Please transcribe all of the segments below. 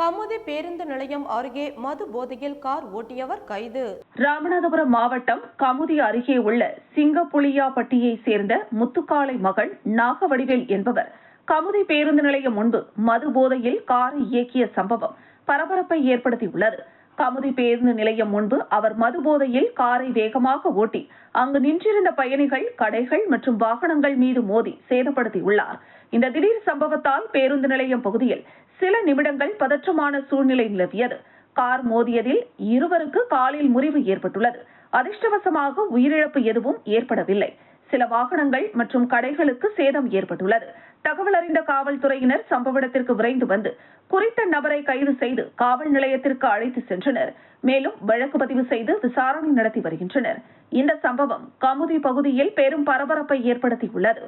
கமுதி பேருந்து நிலையம் அருகே மது போதையில் கார் ஓட்டியவர் கைது. ராமநாதபுரம் மாவட்டம் கமுதி அருகே உள்ள சிங்கப்புளியாப்பட்டியை சேர்ந்த முத்துக்காளை மகன் நாகவடிவேல் என்பவர் கமுதி பேருந்து நிலையம் முன்பு மது போதையில் காரை இயக்கிய சம்பவம் பரபரப்பை ஏற்படுத்தியுள்ளது. கமுதி பேருந்து நிலையம் முன்பு அவர் மது போதையில் காரை வேகமாக ஓட்டி அங்கு நின்றிருந்த பயணிகள், கடைகள் மற்றும் வாகனங்கள் மீது மோதி சேதப்படுத்தியுள்ளார். இந்த திடீர் சம்பவத்தால் பேருந்து நிலையம் பகுதியில் சில நிமிடங்கள் பதற்றமான சூழ்நிலை நிலவியது. கார் மோதியதில் இருவருக்கு காலில் முறிவு ஏற்பட்டுள்ளது. அதிர்ஷ்டவசமாக உயிரிழப்பு எதுவும் ஏற்படவில்லை. சில வாகனங்கள் மற்றும் கடைகளுக்கு சேதம் ஏற்பட்டுள்ளது. தகவல் அறிந்த காவல்துறையினர் சம்பவ இடத்திற்கு விரைந்து வந்து குறித்த நபரை கைது செய்து காவல் நிலையத்திற்கு அழைத்து சென்றனர். மேலும் வழக்கு பதிவு செய்து விசாரணை நடத்தி வருகின்றனர். இந்த சம்பவம் கமுதி பகுதியில் பெரும் பரபரப்பை ஏற்படுத்தியுள்ளது.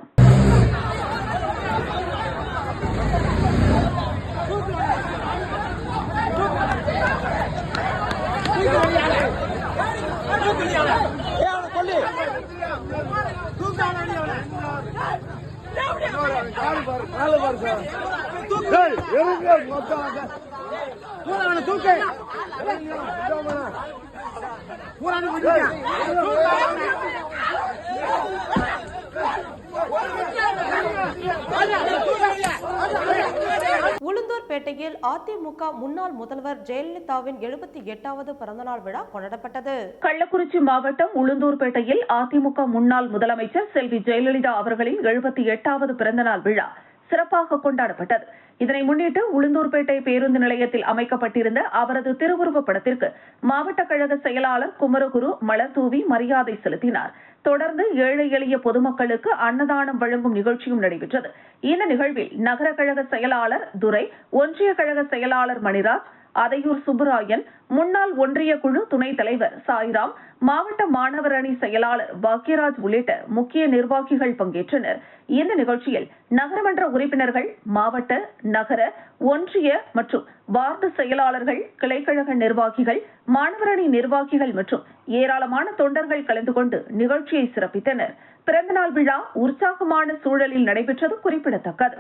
உளுந்தூர்பேட்டையில் அதிமுக முன்னாள் முதல்வர் ஜெயலலிதாவின் 78வது பிறந்தநாள் விழா கொண்டாடப்பட்டது. கள்ளக்குறிச்சி மாவட்டம் உளுந்தூர்பேட்டையில் அதிமுக முன்னாள் முதலமைச்சர் செல்வி ஜெயலலிதா அவர்களின் 78வது பிறந்தநாள் விழா சிறப்பாக கொண்டாடப்பட்டது. இதனை முன்னிட்டு உளுந்தூர்பேட்டை பேருந்து நிலையத்தில் அமைக்கப்பட்டிருந்த அவரது திருவுருவப் படத்திற்கு மாவட்ட கழக செயலாளர் குமரகுரு மலர் தூவி மரியாதை செலுத்தினார். தொடர்ந்து ஏழை எளிய பொதுமக்களுக்கு அன்னதானம் வழங்கும் நிகழ்ச்சியும் நடைபெற்றது. இந்த நிகழ்வில் நகர கழக செயலாளர் துரை, ஒன்றிய கழக செயலாளர் மணிராஜ், அதையூர் சுப்புராயன், முன்னாள் ஒன்றிய குழு துணைத் தலைவர் சாய்ராம், மாவட்ட மாணவர் அணி செயலாளர் பாக்யராஜ் உள்ளிட்ட முக்கிய நிர்வாகிகள் பங்கேற்றனர். இந்த நிகழ்ச்சியில் நகரமன்ற உறுப்பினர்கள், மாவட்ட, நகர, ஒன்றிய மற்றும் வார்டு செயலாளர்கள், கிளைக்கழக நிர்வாகிகள், மாணவர் அணி நிர்வாகிகள் மற்றும் ஏராளமான தொண்டர்கள் கலந்து கொண்டு நிகழ்ச்சியை சிறப்பித்தனர். பிறந்தநாள் விழா உற்சாகமான சூழலில் நடைபெற்றது குறிப்பிடத்தக்கது.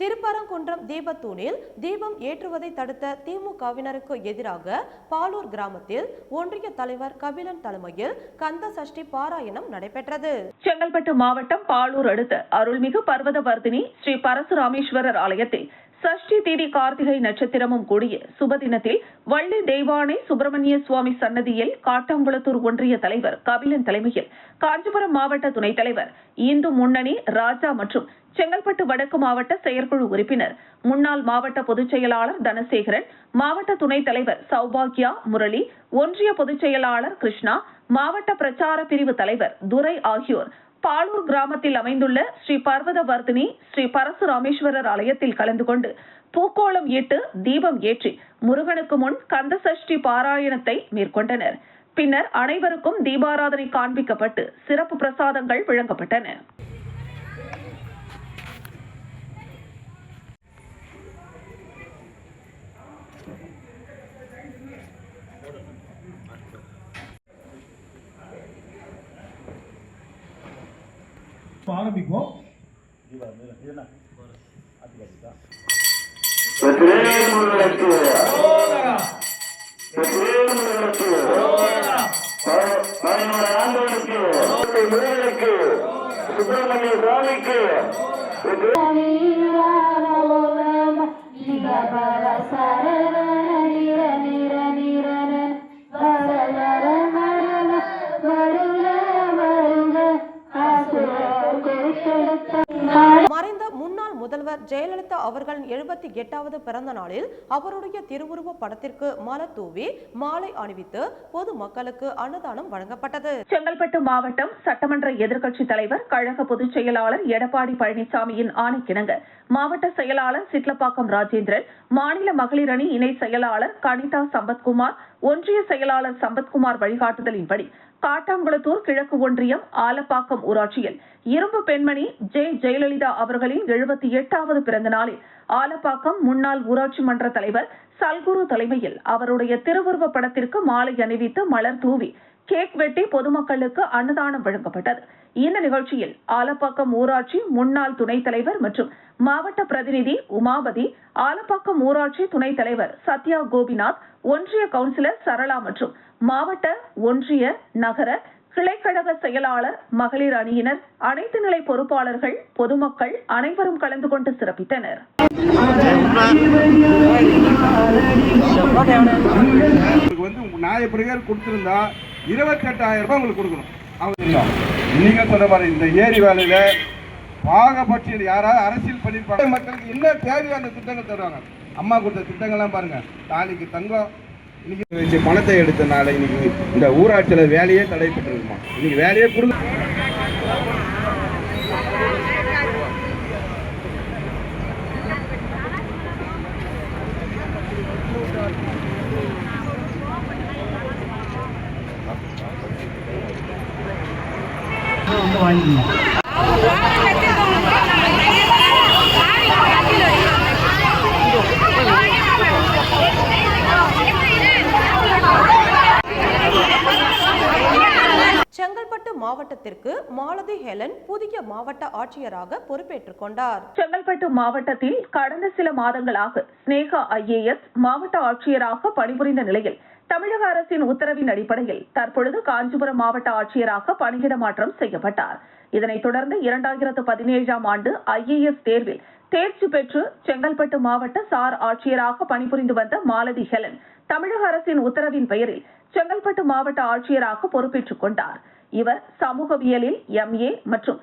திருப்பரங்குன்றம் தீபத்தூணில் தீபம் ஏற்றுவதை தடுத்த திமுகவினருக்கு எதிராக பாலூர் கிராமத்தில் ஒன்றிய தலைவர் கபிலன் தலைமையில் கந்த சஷ்டி பாராயணம் நடைபெற்றது. செங்கல்பட்டு மாவட்டம் பாலூர் அடுத்த அருள்மிகு பர்வதவர்தினி ஸ்ரீ பரசுராமேஸ்வரர் ஆலயத்தில் சஷ்டி தேதி கார்த்திகை நட்சத்திரமும் கூடிய சுபதினத்தில் வள்ளி தெய்வானை சுப்பிரமணிய சுவாமி சன்னதியில் காட்டாங்குளத்தூர் ஒன்றிய தலைவர் கபிலன் தலைமையில் காஞ்சிபுரம் மாவட்ட துணைத் தலைவர், இந்து முன்னணி ராஜா மற்றும் செங்கல்பட்டு வடக்கு மாவட்ட செயற்குழு உறுப்பினர், முன்னாள் மாவட்ட பொதுச் செயலாளர் தனசேகரன், மாவட்ட துணைத் தலைவர் சௌபாகியா முரளி, ஒன்றிய பொதுச் செயலாளர் கிருஷ்ணா, மாவட்ட பிரச்சார பிரிவு தலைவர் துரை ஆகியோர் பாலூர் கிராமத்தில் அமைந்துள்ள ஸ்ரீ பர்வதவர்தினி ஸ்ரீ பரசுராமேஸ்வரர் ஆலயத்தில் கலந்து கொண்டு பூக்கோளம் இட்டு தீபம் ஏற்றி முருகனுக்கு முன் கந்த சஷ்டி பாராயணத்தை மேற்கொண்டனர். பின்னர் அனைவருக்கும் தீபாராதனை காண்பிக்கப்பட்டு சிறப்பு பிரசாதங்கள் வழங்கப்பட்டன. ஆரம்பிப்போம். சுப்பிரமணிய சுவாமிக்கு மறைந்த முன்னாள் முதல்வர் ஜெயலலிதா அவர்களின் 78வது பிறந்த நாளில் அவருடைய திருவுருவ படத்திற்கு மலர் தூவி மாலை அணிவித்து பொதுமக்களுக்கு அன்னதானம் வழங்கப்பட்டது. செங்கல்பட்டு மாவட்டம் சட்டமன்ற எதிர்க்கட்சித் தலைவர் கழக பொதுச் செயலாளர் எடப்பாடி பழனிசாமியின் ஆணைக்கிணங்க மாவட்ட செயலாளர் சிட்லப்பாக்கம் ராஜேந்திரன், மாநில மகளிர் அணி இணை செயலாளர் கனிதா சம்பத்குமார், ஒன்றிய செயலாளர் சம்பத்குமார் வழிகாட்டுதலின்படி காட்டாங்குளத்தூர் கிழக்கு ஒன்றியம் ஆலப்பாக்கம் ஊராட்சியில் இரும்பு பெண்மணி ஜெயலலிதா அவர்களின் 78வது பிறந்த நாளில் ஆலப்பாக்கம் முன்னாள் ஊராட்சி மன்ற தலைவர் சல்குரு தலைமையில் அவருடைய திருவுருவ படத்திற்கு மாலை அணிவித்து மலர் தூவி கேக் வெட்டி பொதுமக்களுக்கு அன்னதானம் வழங்கப்பட்டது. இந்த நிகழ்ச்சியில் ஆலப்பாக்கம் ஊராட்சி முன்னாள் துணைத் தலைவர் மற்றும் மாவட்ட பிரதிநிதி உமாபதி, ஆலப்பாக்கம் ஊராட்சி துணைத் தலைவர் சத்யா கோபிநாத், ஒன்றிய கவுன்சிலர் சரளா மற்றும் மாவட்ட, ஒன்றிய, நகர, கிளைக்கழக செயலாளர், மகளிர் அணியினர், அனைத்து நிலை பொறுப்பாளர்கள், பொதுமக்கள் அனைவரும் கலந்து கொண்டு சிறப்பித்தனர். கொடுத்திருந்தா 28,000 ரூபாய் உங்களுக்கு கொடுக்கணும். நீங்க சொன்ன மாதிரி இந்த ஏரி வேலையில பாகபட்சியில் யாராவது அரசியல் பண்ணிருப்பாங்க. மக்களுக்கு என்ன தேவையான திட்டங்கள் தருவாங்க. அம்மா கொடுத்த திட்டங்கள்லாம் பாருங்க. தாலிக்கு தங்கம் இன்னைக்கு பணத்தை எடுத்தனால இன்னைக்கு இந்த ஊராட்சியில வேலையே தடைப்பட்டிருக்குமா. இன்னைக்கு வேலையே கொடுங்க. செங்கல்பட்டு மாவட்டத்திற்கு மாலதி ஹெலன் புதிய மாவட்ட ஆட்சியராக பொறுப்பேற்றுக் கொண்டார். செங்கல்பட்டு மாவட்டத்தில் கடந்த சில மாதங்களாக ஸ்னேகா IAS மாவட்ட ஆட்சியராக பணிபுரிந்த நிலையில் தமிழக அரசின் உத்தரவின் அடிப்படையில் தற்பொழுது காஞ்சிபுரம் மாவட்ட ஆட்சியராக பணியிட மாற்றம் செய்யப்பட்டார். இதனைத் தொடர்ந்து 2017ஆம் ஆண்டு IAS தேர்வில் தேர்ச்சி பெற்று செங்கல்பட்டு மாவட்ட சார் ஆட்சியராக பணிபுரிந்து வந்த மாலதி ஹெலன் தமிழக அரசின் உத்தரவின் பெயரில் செங்கல்பட்டு மாவட்ட ஆட்சியராக பொறுப்பேற்றுக் கொண்டார். இவர் சமூகவியலில் MA மற்றும்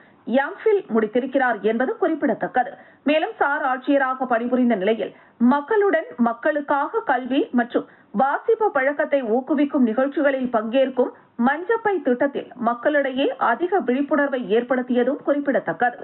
MPhil முடித்திருக்கிறார் என்பது குறிப்பிடத்தக்கது. மேலும் சார் ஆட்சியராக பணிபுரிந்த நிலையில் மக்களுடன் மக்களுக்காக கல்வி மற்றும் வாசிப்பு பழக்கத்தை ஊக்குவிக்கும் நிகழ்ச்சிகளில் பங்கேற்கும் மஞ்சப்பை திட்டத்தில் மக்களிடையே அதிக விழிப்புணர்வை ஏற்படுத்தியதும் குறிப்பிடத்தக்கது.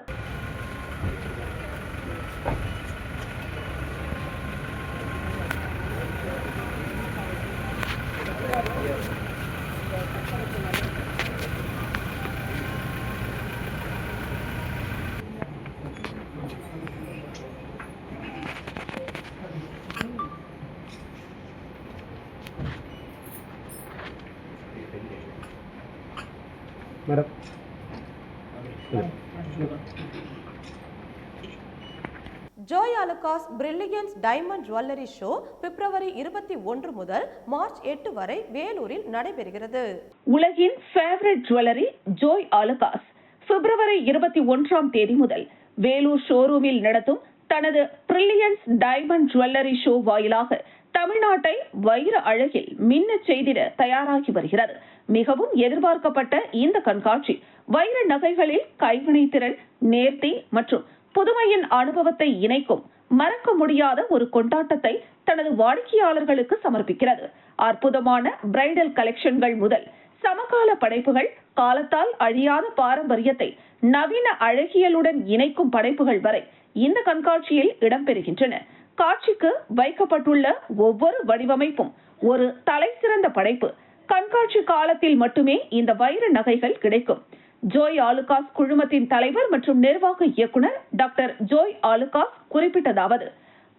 Joy Alukkas brilliance diamond jewellery show பிப்ரவரி 21 முதல் மார்ச் 8 வரை வேலூரில் நடைபெறுகிறது. உலகின் ஃபேவரட் ஜுவல்லரி ஜோய் அலுகாஸ் பிப்ரவரி 21ஆம் தேதி முதல் வேலூர் ஷோரூமில் நடத்தும் தனது பிரில்லியன்ஸ் டைமண்ட் ஜுவல்லரி ஷோ வாயிலாக தமிழ்நாட்டை வைர அழகில் மின்ன செய்திட தயாராகி வருகிறது. மிகவும் எதிர்பார்க்கப்பட்ட இந்த கண்காட்சி வைர நகைகளில் கைவினைத்திறன், நேர்த்தி மற்றும் புதுமையின் அனுபவத்தை இணைக்கும் மறக்க முடியாத ஒரு கொண்டாட்டத்தை தனது வாடிக்கையாளர்களுக்கு சமர்ப்பிக்கிறது. அற்புதமான பிரைடல் கலெக்ஷன்கள் முதல் சமகால படைப்புகள், காலத்தால் அழியாத பாரம்பரியத்தை நவீன அழகியலுடன் இணைக்கும் படைப்புகள் வரை இந்த கண்காட்சியில் இடம்பெறுகின்றன. காட்சிக்கு வைக்கப்பட்டுள்ள ஒவ்வொரு வடிவமைப்பும் ஒரு தலைசிறந்த படைப்பு. கண்காட்சி காலத்தில் மட்டுமே இந்த வைர நகைகள் கிடைக்கும். ஜோய் அலுகாஸ் குழுமத்தின் தலைவர் மற்றும் நிர்வாக இயக்குனர் டாக்டர் ஜோய் அலுகாஸ் குறிப்பிட்டதாவது,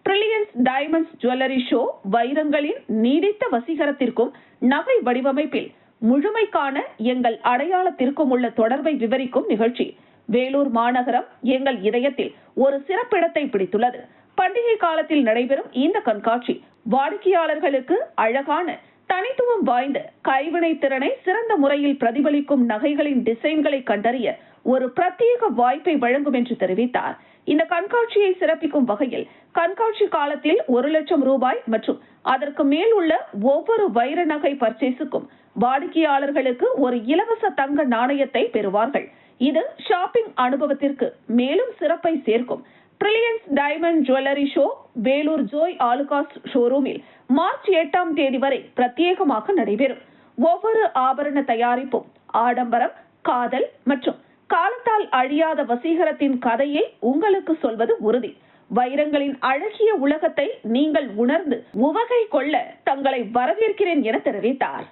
பிரில்லியன்ஸ் டைமண்ட்ஸ் ஜுவல்லரி ஷோ வைரங்களின் நீடித்த வசீகரத்திற்கும் நகை வடிவமைப்பில் முழுமைக்கான எங்கள் அடையாளத்திற்கும் உள்ள தொடர்பை விவரிக்கும் நிகழ்ச்சி. வேலூர் மாநகரம் எங்கள் இதயத்தில் ஒரு சிறப்பிடத்தை பிடித்துள்ளது. பண்டிகை காலத்தில் நடைபெறும் இந்த கண்காட்சி வாடிக்கையாளர்களுக்கு அழகான, தனித்துவம் வாய்ந்த கைவினை திறனை சிறந்த முறையில் பிரதிபலிக்கும் நகைகளின் டிசைன்களை கண்டறிய ஒரு பிரத்யேக வாய்ப்பை வழங்கும் என்று தெரிவித்தார். இந்த கண்காட்சியை சிறப்பிக்கும் வகையில் கண்காட்சி காலத்தில் 1 லட்சம் ரூபாய் மற்றும் அதற்கு மேல் உள்ள ஒவ்வொரு வைர நகை பர்ச்சேஸுக்கும் வாடிக்கையாளர்களுக்கு ஒரு இலவச தங்க நாணயத்தை பெறுவார்கள். இது ஷாப்பிங் அனுபவத்திற்கு மேலும் சிறப்பை சேர்க்கும். Brilliance diamond jewellery show Vellore Joy Alukkas ஷோரூமில் மார்ச் 8ஆம் தேதி வரை பிரத்யேகமாக நடைபெறும். ஒவ்வொரு ஆபரண தயாரிப்பும் ஆடம்பரம், காதல் மற்றும் காலத்தால் அழியாத வசீகரத்தின் கதையை உங்களுக்கு சொல்வது உறுதி. வைரங்களின் அழகிய உலகத்தை நீங்கள் உணர்ந்து உவகை கொள்ள தங்களை வரவேற்கிறேன் என தெரிவித்தார்.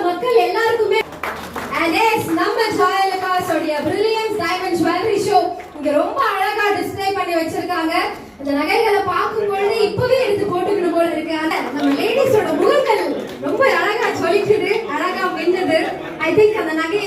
மக்கள் எல்லாருக்குமே நம்ம ஜாயலுகாஸ் உடைய பிரில்லியன்ஸ் டைமண்ட் ஜுவல்லரி ஷோ இங்க ரொம்ப அழகா டிஸ்ப்ளே பண்ணி வச்சிருக்காங்க. அந்த நகைகளை பார்க்கும் பொழுது இப்பவே எடுத்து போட்டுக்கணும் போல இருக்கு. நம்ம லேடிஸோட முகங்கள் ரொம்ப அழகா ஜொலிக்குது, அழகா மின்னுது. ஐ திங்க் அந்த நகை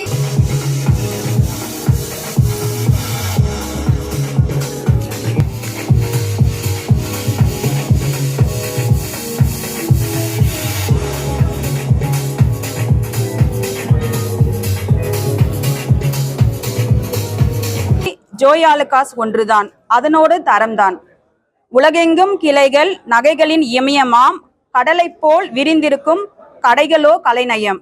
ஜோயாலுகாஸ் ஒன்றுதான், அதனோடு தரம்தான். உலகெங்கும் கிளைகள், நகைகளின் இமயமாம், கடலைப் போல் விரிந்திருக்கும் கடைகளோ கலைநயம்.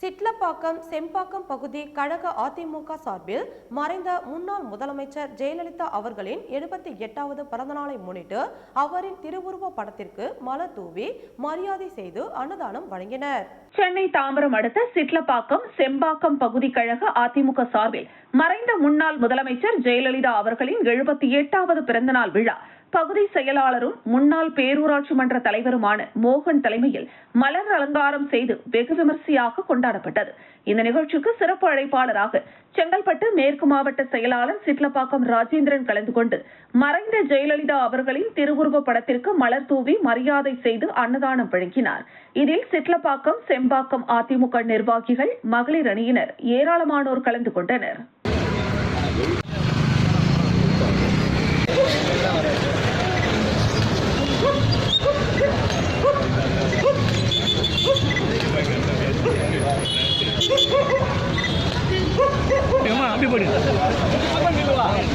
சிட்லப்பாக்கம் செம்பாக்கம் பகுதி கழக அதிமுக சார்பில் மறைந்த முன்னாள் முதலமைச்சர் ஜெயலலிதா அவர்களின் 78வது பிறந்தநாளை முன்னிட்டு அவரின் திருவுருவ படத்திற்கு மலர் தூவி மரியாதை செய்து அன்னதானம் வழங்கினர். சென்னை தாம்பரம் அடுத்த சிட்லப்பாக்கம் செம்பாக்கம் பகுதி கழக அதிமுக சார்பில் மறைந்த முன்னாள் முதலமைச்சர் ஜெயலலிதா அவர்களின் 78வது பிறந்தநாள் விழா பகுதி செயலாளரும் முன்னாள் பேரூராட்சி மன்ற தலைவருமான மோகன் தலைமையில் மலர் அலங்காரம் செய்து வெகு விமர்சையாக கொண்டாடப்பட்டது. இந்த நிகழ்ச்சிக்கு சிறப்பு அழைப்பாளராக செங்கல்பட்டு மேற்கு மாவட்ட செயலாளர் சிட்லப்பாக்கம் ராஜேந்திரன் கலந்து கொண்டு மறைந்த ஜெயலலிதா அவர்களின் திருவுருவ படத்திற்கு மலர் தூவி மரியாதை செய்து அன்னதானம் வழங்கினார். இதில் சிட்லப்பாக்கம் செம்பாக்கம் அதிமுக நிர்வாகிகள், மகளிர் அணியினர் ஏராளமானோர் கலந்து கொண்டனர்.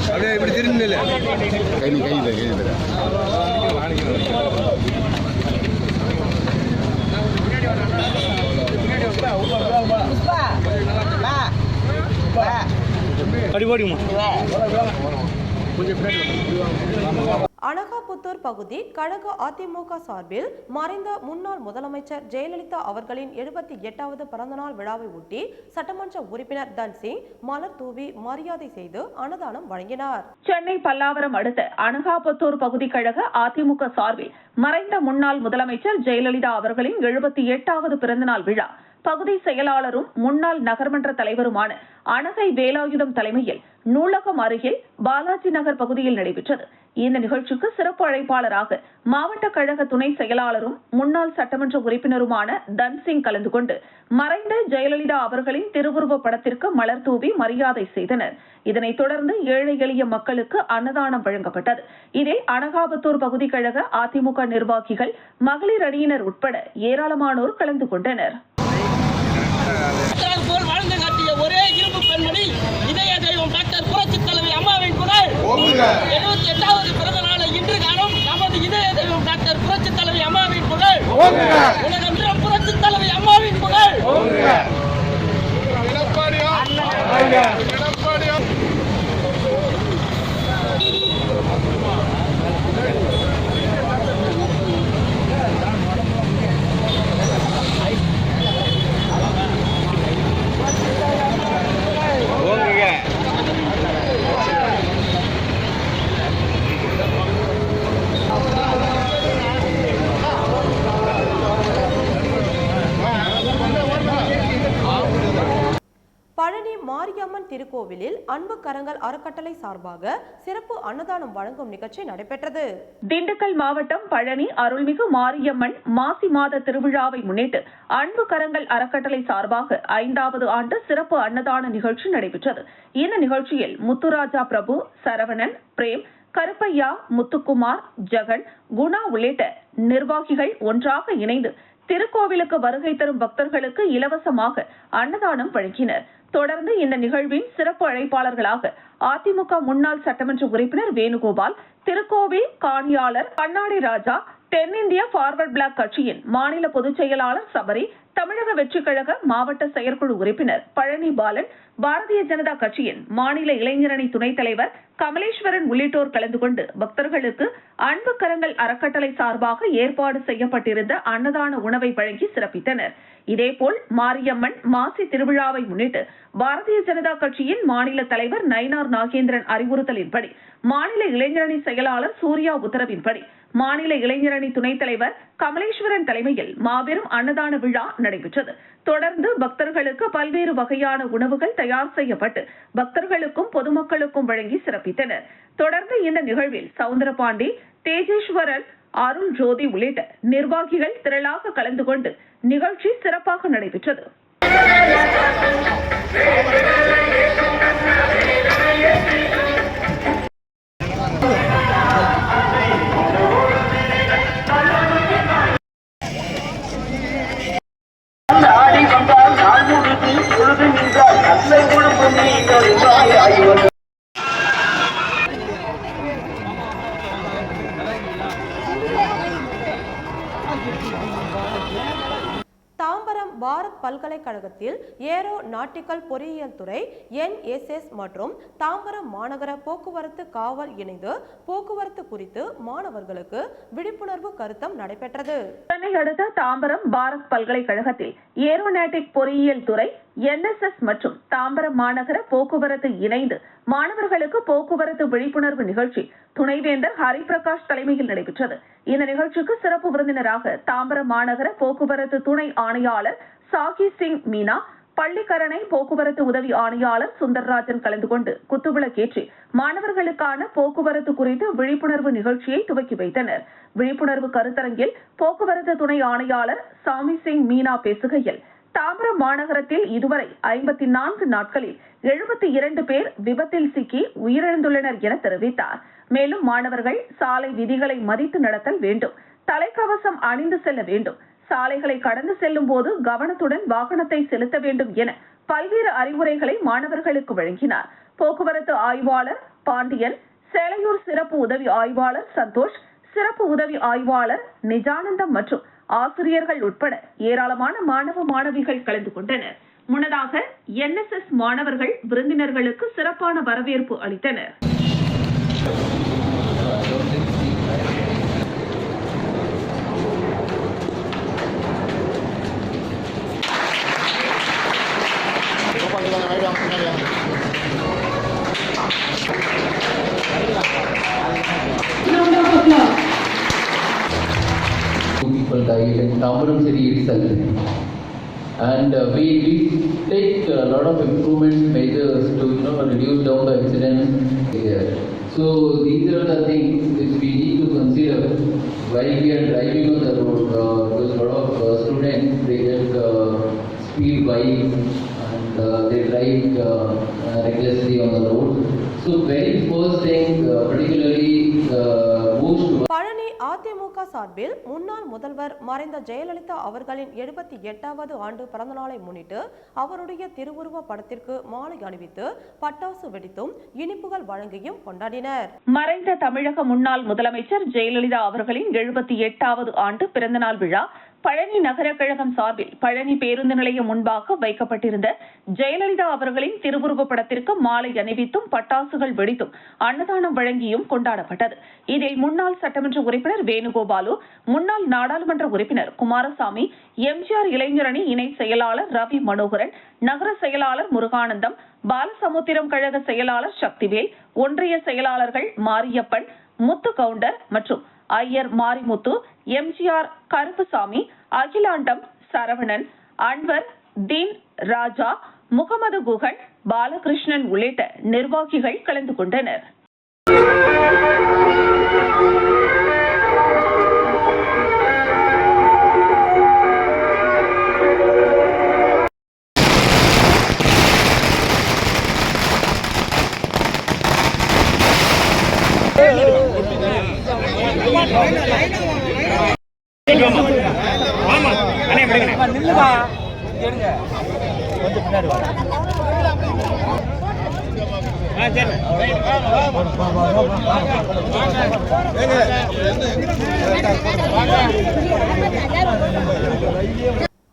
அப்படியே இப்படி திரும்பல அனகாபுத்தூர் பகுதி கழக அதிமுக சார்பில் மறைந்த முன்னாள் முதலமைச்சர் ஜெயலலிதா அவர்களின் 78வது பிறந்தநாள் விழாவை ஒட்டி சட்டமன்ற உறுப்பினர் தன்சிங் மலர் தூவி மரியாதை செய்து அன்னதானம் வழங்கினார். சென்னை பல்லாவரம் அடுத்த அனகாபுத்தூர் பகுதி கழக அதிமுக சார்பில் மறைந்த முன்னாள் முதலமைச்சர் ஜெயலலிதா அவர்களின் 78வது பிறந்தநாள் விழா பகுதி செயலாளரும் முன்னாள் நகர்மன்ற தலைவருமான அனகை வேலாயுதம் தலைமையில் நூலகம் அருகில் பாலாஜி நகர் பகுதியில் நடைபெற்றது. இந்த நிகழ்ச்சிக்கு சிறப்பு அழைப்பாளராக மாவட்ட கழக துணை செயலாளரும் முன்னாள் சட்டமன்ற உறுப்பினருமான தன்சிங் கலந்து கொண்டு மறைந்த ஜெயலலிதா அவர்களின் திருவுருவ படத்திற்கு மலர் தூவி மரியாதை செய்தனர். இதனைத் தொடர்ந்து ஏழை எளிய மக்களுக்கு அன்னதானம் வழங்கப்பட்டது. இதில் அனகாபுத்தூர் பகுதி கழக அதிமுக நிர்வாகிகள், மகளிர் அணியினர் உட்பட ஏராளமானோர் கலந்து கொண்டனர். ஒரே இரும்பு பெண்மணி இதய தெய்வம் டாக்டர் புரட்சி தலைவி அம்மாவின் புகழ் 78வது பிறந்த நாளை இன்று காணும் நமது இதய தெய்வம் டாக்டர் புரட்சி தலைவி அம்மாவின் புகழ் உலகம் புரட்சி தலைவி அம்மாவின் புகழ். பழனி மாரியம்மன் திருக்கோவிலில் அன்பு கரங்கள் அறக்கட்டளை சார்பாக சிறப்பு அன்னதானம் வழங்கும் நிகழ்ச்சி நடைபெற்றது. திண்டுக்கல் மாவட்டம் பழனி அருள்மிகு மாரியம்மன் மாசி மாத திருவிழாவை முன்னிட்டு அன்பு கரங்கள் அறக்கட்டளை சார்பாக 5வது ஆண்டு சிறப்பு அன்னதான நிகழ்ச்சி நடைபெற்றது. இந்த நிகழ்ச்சியில் முத்துராஜா பிரபு, சரவணன், பிரேம், கருப்பையா, முத்துக்குமார், ஜெகன், குணா உள்ளிட்ட நிர்வாகிகள் ஒன்றாக இணைந்து திருக்கோவிலுக்கு வருகை தரும் பக்தர்களுக்கு இலவசமாக அன்னதானம் வழங்கினர். தொடர்ந்து இந்த நிகழ்வின் சிறப்பு அழைப்பாளர்களாக அதிமுக முன்னாள் சட்டமன்ற உறுப்பினர் வேணுகோபால், திருக்கோவில் காணியாளர் கண்ணாடி ராஜா, தென்னிந்திய பார்வர்ட் பிளாக் கட்சியின் மாநில பொதுச் செயலாளர் சபரி, தமிழக வெற்றிக் கழக மாவட்ட செயற்குழு உறுப்பினர் பழனி பாலன், பாரதிய ஜனதா கட்சியின் மாநில இளைஞரணி துணைத் தலைவர் கமலேஸ்வரன் உள்ளிட்டோர் கலந்து கொண்டு பக்தர்களுக்கு அன்பு கரங்கள் அறக்கட்டளை சார்பாக ஏற்பாடு செய்யப்பட்டிருந்த அன்னதான உணவை வழங்கி சிறப்பித்தனர். இதேபோல் மாரியம்மன் மாசி திருவிழாவை முன்னிட்டு பாரதிய ஜனதா கட்சியின் மாநில தலைவர் நயினார் நாகேந்திரன் அறிவுறுத்தலின்படி, மாநில இளைஞரணி செயலாளர் சூர்யா உத்தரவின்படி, மாநில இளைஞரணி துணைத் தலைவர் கமலேஸ்வரன் தலைமையில் மாபெரும் அன்னதான விழா நடைபெற்றது. தொடர்ந்து பக்தர்களுக்கு பல்வேறு வகையான உணவுகள் தயார் செய்யப்பட்டு பக்தர்களுக்கும் பொதுமக்களுக்கும் வழங்கி சிறப்பித்தனர். தொடர்ந்து இந்த நிகழ்வில் சவுந்தரபாண்டி, தேஜேஸ்வரன், அருள் ஜோதி உள்ளிட்ட நிர்வாகிகள் திரளாக கலந்து கொண்டு நிகழ்ச்சி சிறப்பாக நடைபெற்றது. தாம்பரம் பாரத் பல்கலைக்கழகத்தில் ஏரோநாட்டிக்கல் பொறியியல் துறை, NSS மற்றும் தாம்பரம் மாநகர போக்குவரத்து காவல் இணைந்து போக்குவரத்து குறித்து மாணவர்களுக்கு விழிப்புணர்வு கருத்தம் நடைபெற்றது. சென்னை அடுத்த தாம்பரம் பாரத் பல்கலைக்கழகத்தில் ஏரோநாட்டிக் பொறியியல் துறை, NSS மற்றும் தாம்பரம் மாநகர போக்குவரத்து இணைந்து மாணவர்களுக்கு போக்குவரத்து விழிப்புணர்வு நிகழ்ச்சி துணைவேந்தர் ஹரிபிரகாஷ் தலைமையில் நடைபெற்றது. இந்த நிகழ்ச்சிக்கு சிறப்பு விருந்தினராக தாம்பரம் மாநகர போக்குவரத்து துணை ஆணையாளர் சாகி சிங் மீனா, பள்ளிக்கரணை போக்குவரத்து உதவி ஆணையாளர் சுந்தர்ராஜன் கலந்து கொண்டு குத்துவிளக்கேற்றி மாணவர்களுக்கான போக்குவரத்து குறித்து விழிப்புணர்வு நிகழ்ச்சியை துவக்கி வைத்தனர். விழிப்புணர்வு கருத்தரங்கில் போக்குவரத்து துணை ஆணையாளர் சாமி சிங் மீனா பேசுகையில், தாம்பரம் மாநகரத்தில் இதுவரை 54 நாட்களில் 72 பேர் விபத்தில் சிக்கி உயிரிழந்துள்ளனர் என தெரிவித்தார். மேலும் மாணவர்கள் சாலை விதிகளை மதித்து நடத்தல் வேண்டும், தலைக்கவசம் அணிந்து செல்ல வேண்டும், சாலைகளை கடந்து செல்லும் போது கவனத்துடன் வாகனத்தை செலுத்த வேண்டும் என பல்வேறு அறிவுரைகளை மாணவர்களுக்கு வழங்கினார். போக்குவரத்து ஆய்வாளர் பாண்டியன், சேலையூர் சிறப்பு உதவி ஆய்வாளர் சந்தோஷ், சிறப்பு உதவி ஆய்வாளர் நிஜானந்தம் மற்றும் ஆசிரியர்கள் உட்பட ஏராளமான மாணவ மாணவிகள் கலந்து கொண்டனர். முன்னதாக NSS மாணவர்கள் விருந்தினர்களுக்கு சிறப்பான வரவேற்பு அளித்தனர். People died in Tambaram city itself, and we take a lot of improvement measures to reduce down the accidents here. So these are the things which we need to consider while we are driving on the road. Because a lot of students, they get speed bikes and they drive recklessly on the road. So very first thing, particularly most. Palani AIADMK சார்பில் முன்னாள் முதல்வர் மறைந்த ஜெயலலிதா அவர்களின் 78வது ஆண்டு பிறந்தநாளை முன்னிட்டு அவருடைய திருவுருவ படத்திற்கு மாலை அணிவித்து பட்டாசு வெடித்தும் இனிப்புகள் வழங்கியும் கொண்டாடினர். மறைந்த தமிழக முன்னாள் முதலமைச்சர் ஜெயலலிதா அவர்களின் 78வது ஆண்டு பிறந்தநாள் விழா பழனி நகர கழகம் சார்பில் பழனி பேருந்து நிலையம் முன்பாக வைக்கப்பட்டிருந்த ஜெயலலிதா அவர்களின் திருவுருவ படத்திற்கு மாலை அணிவித்தும் பட்டாசுகள் வெடித்தும் அன்னதானம் வழங்கியும் கொண்டாடப்பட்டது. இதில் முன்னாள் சட்டமன்ற உறுப்பினர் வேணுகோபாலு, முன்னாள் நாடாளுமன்ற உறுப்பினர் குமாரசாமி, எம்ஜிஆர் இளைஞரணி இணை செயலாளர் ரவி மனோகரன், நகர செயலாளர் முருகானந்தம், பாலசமுத்திரம் கழக செயலாளர் சக்திவேல், ஒன்றிய செயலாளர்கள் மாரியப்பன், முத்து கவுண்டர் மற்றும் ஐயர் மாரிமுத்து, எம்ஜிஆர் கருப்புசாமி, அகிலாண்டம், சரவணன், அன்வர், தீன் ராஜா, முகமது குகன், பாலகிருஷ்ணன் உள்ளிட்ட நிர்வாகிகள் கலந்து கொண்டனர். ஆமா அண்ணே நில்லுமா எடுங்க கொஞ்சம் பின்னாடி வா.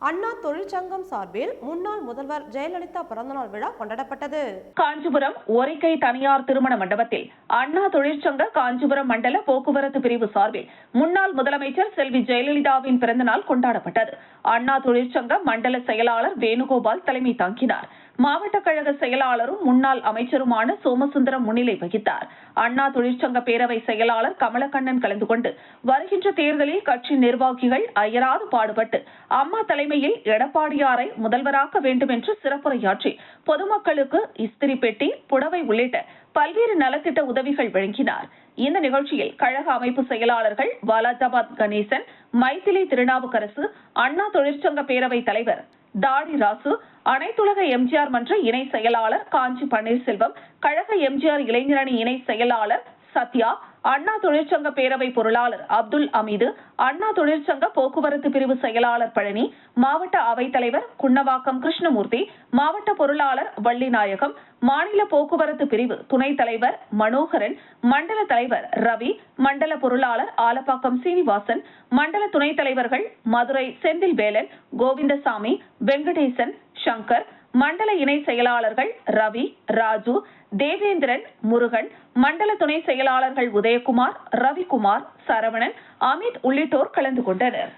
அண்ணா தொழிற்சங்கம் சார்பில் முன்னாள் முதல்வர் ஜெயலலிதா பிறந்தநாள் விழா கொண்டாடப்பட்டது. காஞ்சிபுரம் ஒரிக்கை தனியார் திருமண மண்டபத்தில் அண்ணா தொழிற்சங்க காஞ்சிபுரம் மண்டல போக்குவரத்து பிரிவு சார்பில் முன்னாள் முதலமைச்சர் செல்வி ஜெயலலிதாவின் பிறந்தநாள் கொண்டாடப்பட்டது. அண்ணா தொழிற்சங்க மண்டல செயலாளர் வேணுகோபால் தலைமை தாங்கினார். மாவட்ட கழக செயலாளரும் முன்னாள் அமைச்சருமான சோமசுந்தரம் முன்னிலை வகித்தார். அண்ணா தொழிற்சங்க பேரவை செயலாளர் கமலக்கண்ணன் கலந்து கொண்டு வருகின்ற தேர்தலில் கட்சி நிர்வாகிகள் அயராது பாடுபட்டு அம்மா தலைமையில் எடப்பாடியாரை முதல்வராக்க வேண்டும் என்று சிறப்புரையாற்றி பொதுமக்களுக்கு இஸ்திரி பெட்டி, புடவை உள்ளிட்ட பல்வேறு நலத்திட்ட உதவிகள் வழங்கினார். இந்த நிகழ்ச்சியில் கழக அமைப்பு செயலாளர்கள் வாலாஜாபாத் கணேசன், மைதிலி திருநாவுக்கரசு, அண்ணா தொழிற்சங்க பேரவை தலைவர் தாடி ராசு, அனைத்துலக எம்ஜிஆர் மன்ற இணை செயலாளர் காஞ்சி பன்னீர்செல்வம், கழக எம்ஜிஆர் இளைஞரணி இணை செயலாளர் சத்யா, அண்ணா தொழிற்சங்க பேரவை பொருளாளர் அப்துல் அமீது, அண்ணா தொழிற்சங்க போக்குவரத்து பிரிவு செயலாளர் பழனி, மாவட்ட அவைத்தலைவர் குன்னவாக்கம் கிருஷ்ணமூர்த்தி, மாவட்ட பொருளாளர் வள்ளிநாயகம், மாநில போக்குவரத்து பிரிவு துணைத் தலைவர் மனோகரன், மண்டல தலைவர் ரவி, மண்டல பொருளாளர் ஆலப்பாக்கம் சீனிவாசன், மண்டல துணைத் தலைவர்கள் மதுரை செந்தில்வேலன், கோவிந்தசாமி, வெங்கடேசன், சங்கர், மண்டல இணை செயலாளர்கள் ரவி, ராஜு, தேவேந்திரன், முருகன், மண்டல துணை செயலாளர்கள் உதயகுமார், ரவிக்குமார், சரவணன், அமித் உள்ளிட்டோர் கலந்து கொண்டனர்.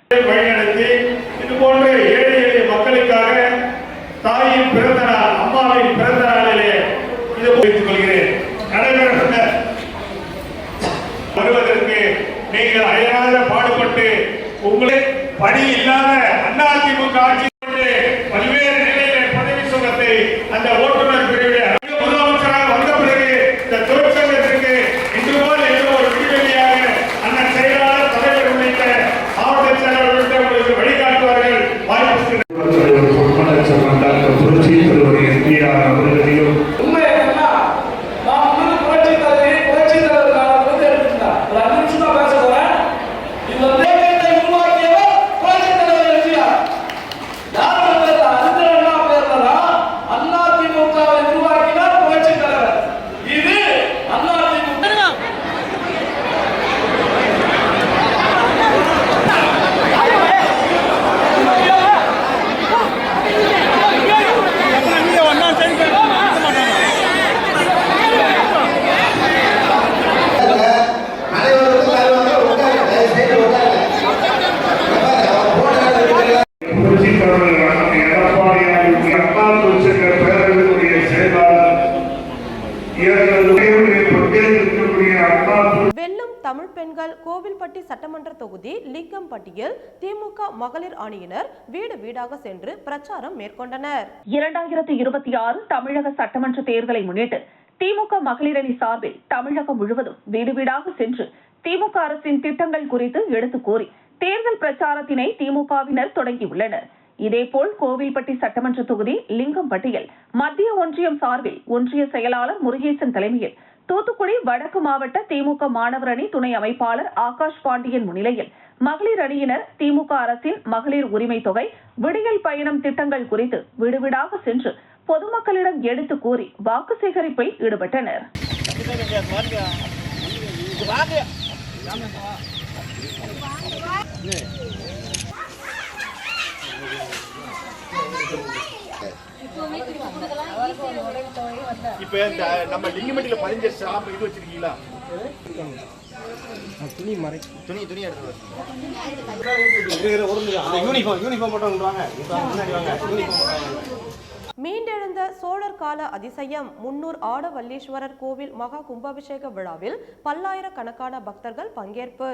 இதுபோன்ற ஏழை எளிய மக்களுக்காக தாயின் பிறந்த நாள், அம்மாவின் பிறந்த நாளிலே இது வைத்துக் கொள்கிறேன். நடைபெற வருவதற்கு நீங்கள் அயராத பாடுபட்டு உங்களை பணி இல்லாத அதிமுக ஆட்சி பல்வேறு நிலையிலே பதவி சுகத்தை அந்த ஓட்டுநர் பிரிவிலே முதலமைச்சராக வந்த பிறகு இந்த தொழிற்சங்கத்திற்கு இன்று போல் எந்த ஒரு விடுதலையாக அண்ணன் செயலாளர் தலைவர் உள்ளிட்ட மாவட்ட செயலாளர் உள்ளிட்ட உங்களுக்கு வழிகாட்டுவார்கள். வாய்ப்பு புரட்சி தலைவர் எஸ்பிஆர் அவர்களையும் வெல்லும் தமிழ் பெண்கள் கோவில்பட்டி சட்டமன்ற தொகுதி லிங்கம்பட்டியில் திமுக மகளிர் அணியினர் வீடு வீடாக சென்று பிரச்சாரம் மேற்கொண்டனர். 2026 தமிழக சட்டமன்ற தேர்தலை முன்னிட்டு திமுக மகளிர் அணி சார்பில் தமிழகம் முழுவதும் வீடு வீடாக சென்று திமுக அரசின் திட்டங்கள் குறித்து எடுத்துக் கூறி தேர்தல் பிரச்சாரத்தினை திமுகவினர் தொடங்கியுள்ளனர். இதேபோல் கோவில்பட்டி சட்டமன்ற தொகுதி லிங்கம்பட்டியில் மத்திய ஒன்றியம் சார்பில் ஒன்றிய செயலாளர் முருகேசன் தலைமையில் தூத்துக்குடி வடக்கு மாவட்ட திமுக மாணவர் அணி துணை அமைப்பாளர் ஆகாஷ் பாண்டியன் முன்னிலையில் மகளிர் அணியினர் திமுக அரசின் மகளிர் உரிமை தொகை, விடியல் பயணம் திட்டங்கள் குறித்து வீடு வீடாக சென்று பொதுமக்களிடம் எடுத்துக் கூறி வாக்கு சேகரிப்பில் ஈடுபட்டனர். இப்ப நம்ம லிங்கம்பட்டியில பதிஞ்ச ஸ்டாம்ப் இது வச்சிருக்கீங்களா? துணி எடுத்து யூனிஃபார்ம் மீண்டெழுந்த சோழர் கால அதிசயம் முன்னூர் ஆடவல்லீஸ்வரர் கோவில் மகா கும்பாபிஷேக விழாவில் பல்லாயிரக்கணக்கான பக்தர்கள் பங்கேற்பு.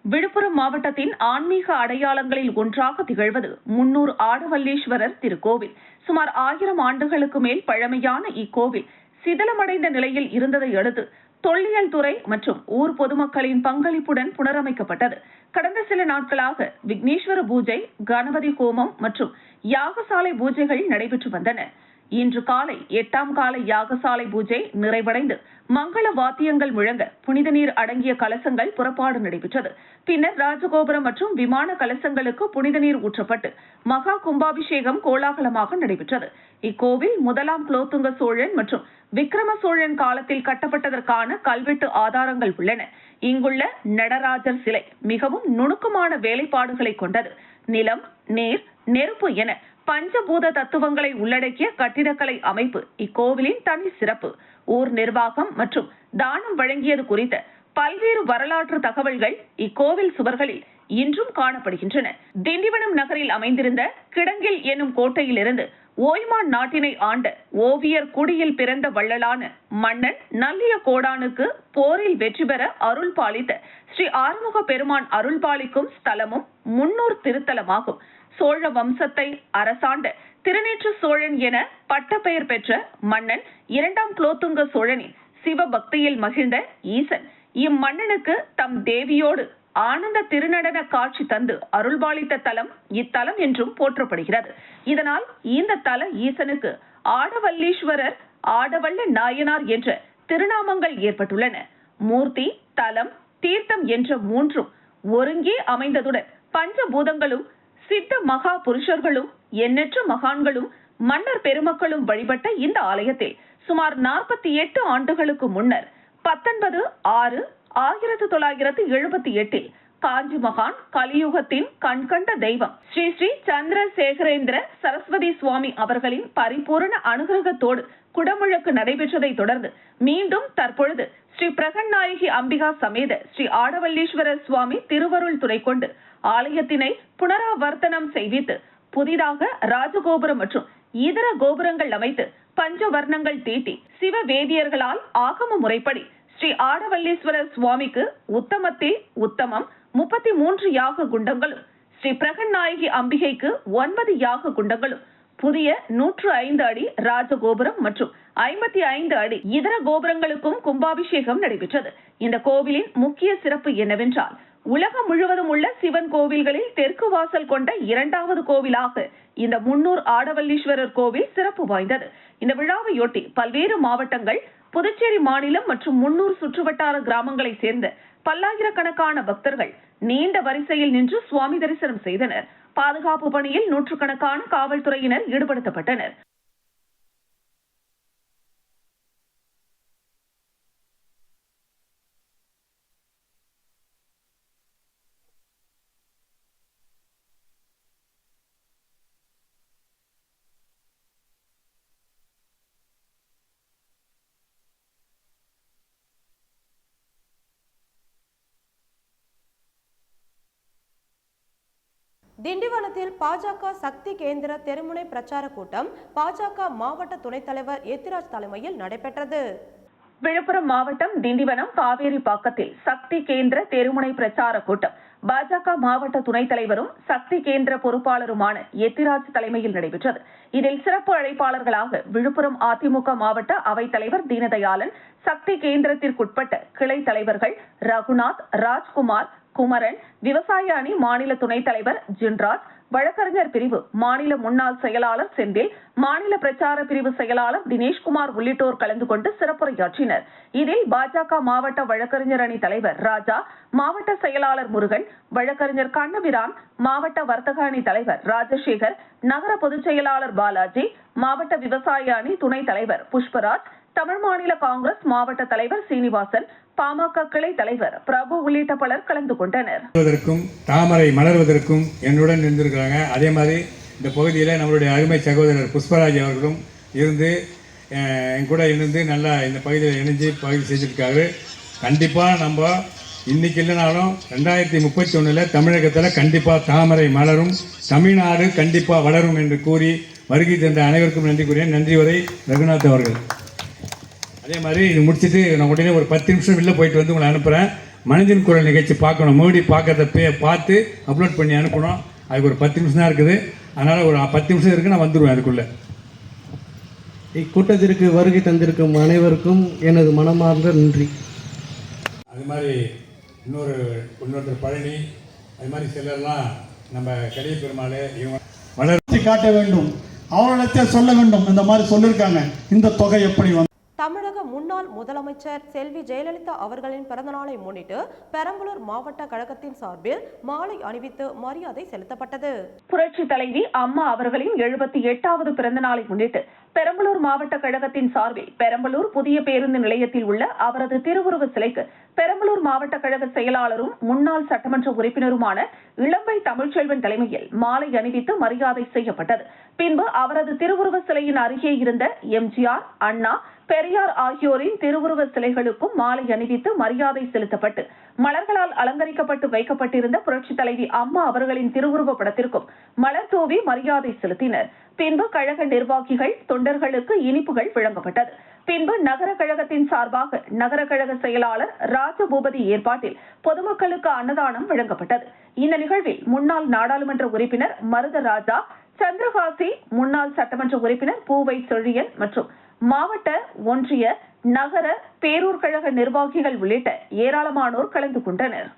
விழுப்புரம் மாவட்டத்தின் ஆன்மீக அடையாளங்களில் ஒன்றாக திகழ்வது முன்னூர் ஆடவல்லீஸ்வரர் திருக்கோவில். சுமார் 1000 ஆண்டுகளுக்கு மேல் பழமையான இக்கோவில் சிதிலமடைந்த நிலையில் இருந்ததை அடுத்து தொல்லியல் துறை மற்றும் ஊர் பொதுமக்களின் பங்களிப்புடன் புனரமைக்கப்பட்டது. கடந்த சில நாட்களாக விக்னேஸ்வர பூஜை, கணபதி ஹோமம் மற்றும் யாகசாலை பூஜைகள் நடைபெற்று வந்தன. இன்று காலை 8ஆம் கால யாகசாலை பூஜை நிறைவடைந்து மங்கள வாத்தியங்கள் முழங்க புனித நீர் அடங்கிய கலசங்கள் புறப்பாடு நடைபெற்றது. பின்னர் ராஜகோபுரம் மற்றும் விமான கலசங்களுக்கு புனித நீர் ஊற்றப்பட்டு மகா கும்பாபிஷேகம் கோலாகலமாக நடைபெற்றது. இக்கோவில் முதலாம் குலோத்துங்க சோழன் மற்றும் விக்ரம சோழன் காலத்தில் கட்டப்பட்டதற்கான கல்வெட்டு ஆதாரங்கள் உள்ளன. இங்குள்ள நடராஜர் சிலை மிகவும் நுணுக்கமான வேலைப்பாடுகளை கொண்டது. நிலம், நீர், நெருப்பு என பஞ்சபூத தத்துவங்களை உள்ளடக்கிய கட்டிடக்கலை அமைப்பு இக்கோவிலின் தனி சிறப்பு. ஊர் நிர்வாகம் மற்றும் தானம் வழங்கியது குறித்த பல்வேறு வரலாற்று தகவல்கள் இக்கோவில் சுவர்களில் இன்றும் காணப்படுகின்றன. திண்டிவனம் நகரில் அமைந்திருந்த கிடங்கில் என்னும் கோட்டையிலிருந்து ஓய்மான் நாட்டினை ஆண்ட ஓவியர் குடியில் பிறந்த வள்ளலான மன்னன் நல்லிய கோடானுக்கு போரில் வெற்றி பெற அருள் பாலித்த ஸ்ரீ ஆறுமுக பெருமான் அருள் பாலிக்கும் ஸ்தலமும் முன்னூர் திருத்தலமாகும். சோழ வம்சத்தை அரசாண்ட திருநீற்று சோழன் என பட்டப்பெயர் பெற்ற மன்னன் 2ஆம் குலோத்துங்க சோழனின் சிவபக்தியில் மகிழ்ந்த ஈசன் இம்மன்னனுக்கு தம் தேவியோடு ஆனந்த திருநடன காட்சி தந்து அருள்பாலித்த தலம் இத்தலம் என்றும் போற்றப்படுகிறது. இதனால் இந்த தல ஈசனுக்கு ஆடவல்லீஸ்வரர், ஆடவல்ல நாயனார் என்ற திருநாமங்கள் ஏற்பட்டுள்ளன. மூர்த்தி, தலம், தீர்த்தம் என்ற மூன்றும் ஒருங்கே அமைந்ததுடன் பஞ்சபூதங்களும் சித்த மகா புருஷர்களும் எண்ணற்ற மகான்களும் மன்னர் பெருமக்களும் வழிபட்ட இந்த ஆலயத்தில் சுமார் 48 ஆண்டுகளுக்கு முன்னர் 19/6/1978 காஞ்சி மகான் கலியுகத்தின் கண்கண்ட தெய்வம் ஸ்ரீ ஸ்ரீ சந்திரசேகரேந்திர சரஸ்வதி சுவாமி அவர்களின் பரிபூரண அனுகிரகத்தோடு குடமுழக்கு நடைபெற்றதை தொடர்ந்து மீண்டும் தற்பொழுது ஸ்ரீ பிரகன்நாயகி அம்பிகா சமேத ஸ்ரீ ஆடவல்லீஸ்வரர் சுவாமி திருவருள் துணை கொண்டு ஆலயத்தினை புனராவர்த்தனம் செய்வித்து புதிதாக ராஜகோபுரம் மற்றும் இதர கோபுரங்கள் அமைத்து பஞ்சவர்ணங்கள் தீட்டி சிவ வேதியர்களால் ஆகம முறைப்படி ஸ்ரீ ஆடவல்லீஸ்வரர் சுவாமிக்கு உத்தமத்தில் உத்தமம் 33 யாக குண்டங்களும், ஸ்ரீ பிரகன்நாயகி அம்பிகைக்கு 9 யாக குண்டங்களும், புதிய 105 அடி ராஜகோபுரம் மற்றும் 55 அடி இதர கோபுரங்களுக்கும் கும்பாபிஷேகம் நடைபெற்றது. இந்த கோவிலின் முக்கிய சிறப்பு என்னவென்றால், உலகம் முழுவதும் உள்ள சிவன் கோவில்களில் தெற்கு வாசல் கொண்ட 2வது கோவிலாக இந்த முன்னூர் ஆடவல்லீஸ்வரர் கோவில் சிறப்பு வாய்ந்தது. இந்த விழாவையொட்டி பல்வேறு மாவட்டங்கள், புதுச்சேரி மாநிலம் மற்றும் முன்னூர் சுற்றுவட்டார கிராமங்களை சேர்ந்த பல்லாயிரக்கணக்கான பக்தர்கள் நீண்ட வரிசையில் நின்று சுவாமி தரிசனம் செய்தனர். பாதுகாப்பு பணியில் நூற்றுக்கணக்கான காவல்துறையினர் ஈடுபடுத்தப்பட்டனர். திண்டிவனத்தில் பாஜக சக்தி கேந்திர தெருமுனை பிரச்சார கூட்டம் பாஜக மாவட்ட துணைத் தலைவர் எத்திராஜ் தலைமையில் நடைபெற்றது. விழுப்புரம் மாவட்டம் திண்டிவனம் காவேரி பாக்கத்தில் சக்தி கேந்திர தெருமுனை பிரச்சார கூட்டம் பாஜக மாவட்ட துணைத் தலைவரும் சக்தி கேந்திர பொறுப்பாளருமான எத்திராஜ் தலைமையில் நடைபெற்றது. இதில் சிறப்பு அழைப்பாளர்களாக விழுப்புரம் அதிமுக மாவட்ட அவைத் தலைவர் தீனதயாளன், சக்தி கேந்திரத்திற்குட்பட்ட கிளை தலைவர்கள் ரகுநாத், ராஜ்குமார், குமரன், விவசாய அணி மாநில துணைத் தலைவர் ஜின்ராஜ், வழக்கறிஞர் பிரிவு மாநில முன்னாள் செயலாளர் செந்தில், மாநில பிரச்சார பிரிவு செயலாளர் தினேஷ்குமார் உள்ளிட்டோர் கலந்து கொண்டு சிறப்புரையாற்றினர். இதில் பாஜக மாவட்ட வழக்கறிஞர் அணி தலைவர் ராஜா, மாவட்ட செயலாளர் முருகன், வழக்கறிஞர் கண்ணபிரான், மாவட்ட வர்த்தக அணி தலைவர் ராஜசேகர், நகர பொதுச் செயலாளர் பாலாஜி, மாவட்ட விவசாய அணி துணைத் தலைவர் புஷ்பராஜ், தமிழ் மாநில காங்கிரஸ் மாவட்ட தலைவர் சீனிவாசன், பாமக கிளை தலைவர் பிரபு உள்ளிட்ட பலர் கலந்து கொண்டனர். தாமரை மலர்வதற்கும் என்னுடன் இருந்திருக்கிறாங்க. அதே மாதிரி இந்த பகுதியில் நம்மளுடைய அருமை சகோதரர் புஷ்பராஜ் அவர்களும் இருந்து என் கூட இணைந்து நல்லா இந்த பகுதியில் இணைஞ்சு பகுதி செஞ்சுருக்காரு. கண்டிப்பாக நம்ம இன்னைக்கு இல்லைனாலும் 2031 தமிழகத்தில் கண்டிப்பாக தாமரை மலரும், தமிழ்நாடு கண்டிப்பாக வளரும் என்று கூறி வருகை தந்த அனைவருக்கும் நன்றி கூறிய நன்றி வரை ரகுநாத் அவர்கள். அதே மாதிரி இது முடிச்சுட்டு நான் உடனே ஒரு 10 நிமிஷம் வெளில போயிட்டு வந்து உங்களை அனுப்புகிறேன். மனிதன் குரல் நிகழ்ச்சி பார்க்கணும், மோடி பார்க்கறத பார்த்து அப்லோட் பண்ணி அனுப்பணும். அதுக்கு ஒரு 10 நிமிஷம் தான் இருக்குது. அதனால் ஒரு 10 நிமிஷம் இருக்குது, நான் வந்துடுவேன் அதுக்குள்ளே. இக்கூட்டத்திற்கு வருகை தந்திருக்கும் அனைவருக்கும் எனது மனமார்ந்த நன்றி. அது மாதிரி இன்னொருத்தர் பழனி, அது மாதிரி சிலர்லாம் நம்ம கலிய பெருமாள் இவங்க வளர்ச்சி காட்ட வேண்டும். அவர்களிடத்தில் சொல்ல வேண்டும். இந்த மாதிரி சொல்லியிருக்காங்க, இந்த தொகை எப்படி வந்து. தமிழக முன்னாள் முதலமைச்சர் செல்வி ஜெயலலிதா அவர்களின் பிறந்தநாளை முன்னிட்டு பெரம்பலூர் மாவட்ட கழகத்தின் சார்பில் மாலை அணிவித்து மரியாதை செலுத்தப்பட்டது. புரட்சி தலைவி அம்மா அவர்களின் 78வது பிறந்த நாளை முன்னிட்டு பெரம்பலூர் மாவட்ட கழகத்தின் சார்பில் பெரம்பலூர் புதிய பேருந்து நிலையத்தில் உள்ள அவரது திருவுருவ சிலைக்கு பெரம்பலூர் மாவட்ட கழக செயலாளரும் முன்னாள் சட்டமன்ற உறுப்பினருமான இளம்பை தமிழ்ச்செல்வன் தலைமையில் மாலை அணிவித்து மரியாதை செய்யப்பட்டது. பின்பு அவரது திருவுருவ சிலையின் அருகே இருந்த எம்ஜிஆர், அண்ணா, பெரியார் ஆகியோரின் திருவுருவ சிலைகளுக்கும் மாலை அணிவித்து மரியாதை செலுத்தப்பட்டு மலர்களால் அலங்கரிக்கப்பட்டு வைக்கப்பட்டிருந்த புரட்சி தலைவி அம்மா அவர்களின் திருவுருவ படத்திற்கும் மலர் தூவி மரியாதை செலுத்தினர். பின்பு கழக நிர்வாகிகள், தொண்டர்களுக்கு இனிப்புகள் வழங்கப்பட்டது. பின்பு நகர கழகத்தின் சார்பாக நகர கழக செயலாளர் ராஜபூபதி ஏற்பாட்டில் பொதுமக்களுக்கு அன்னதானம் வழங்கப்பட்டது. இந்த நிகழ்வில் முன்னாள் நாடாளுமன்ற உறுப்பினர் மருதராஜா, சந்திரகாசி, முன்னாள் சட்டமன்ற உறுப்பினர் பூவை செழியன் மற்றும் மாவட்ட, ஒன்றிய, நகர, பேரூர் கழக நிர்வாகிகள் உள்ளிட்ட ஏராளமானோர் கலந்து கொண்டனர்.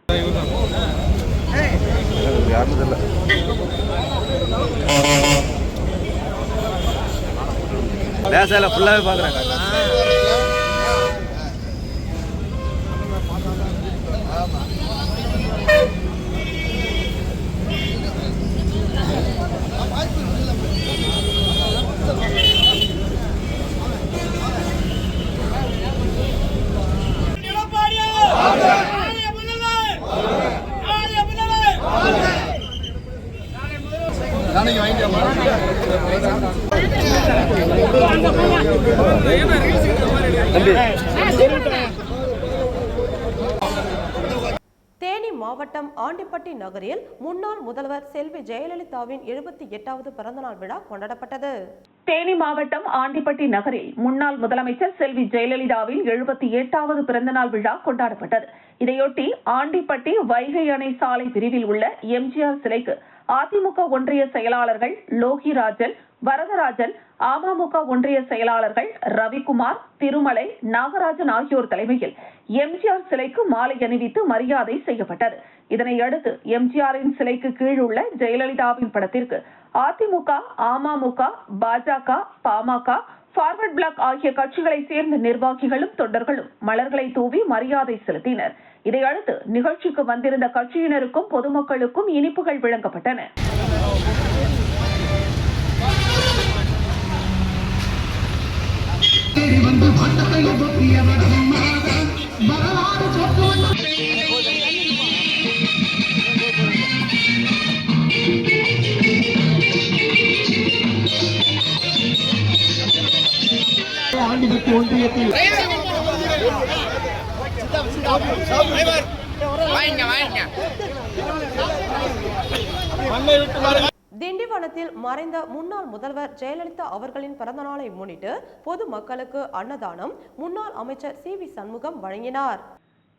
தேனி மாவட்டம் ஆண்டிப்பட்டி நகரில் முன்னாள் முதல்வர் செல்வி ஜெயலலிதாவின் 78வது பிறந்தநாள் விழா கொண்டாடப்பட்டது. தேனி மாவட்டம் ஆண்டிப்பட்டி நகரில் முன்னாள் முதலமைச்சர் செல்வி ஜெயலலிதாவின் 78வது பிறந்தநாள் விழா கொண்டாடப்பட்டது. இதையொட்டி ஆண்டிப்பட்டி வைகை அணை சாலை பிரிவில் உள்ள எம்ஜிஆர் சிலைக்கு அதிமுக ஒன்றிய செயலாளர்கள் லோகிராஜன், வரதராஜன், அமமுக ஒன்றிய செயலாளர்கள் ரவிக்குமார், திருமலை, நாகராஜன் ஆகியோர் தலைமையில் எம்ஜிஆர் சிலைக்கு மாலை அணிவித்து மரியாதை செய்யப்பட்டது. இதனையடுத்து எம்ஜிஆரின் சிலைக்கு கீழ் உள்ள ஜெயலலிதாவின் படத்திற்கு அதிமுக, அமமுக, பாஜக, பாமக, பார்வர்ட் பிளாக் ஆகிய கட்சிகளை சேர்ந்த நிர்வாகிகளும் தொண்டர்களும் மலர்களை தூவி மரியாதை செலுத்தினர். இதையடுத்து நிகழ்ச்சிக்கு வந்திருந்த கட்சியினருக்கும் பொதுமக்களுக்கும் இனிப்புகள் வழங்கப்பட்டன. ஒன்றியத்தில் திண்டிவனத்தில் மறைந்த முன்னாள் முதல்வர் ஜெயலலிதா அவர்களின் பிறந்தநாளை முன்னிட்டு பொதுமக்களுக்கு அன்னதானம் முன்னாள் அமைச்சர் சி வி சண்முகம் வழங்கினார்.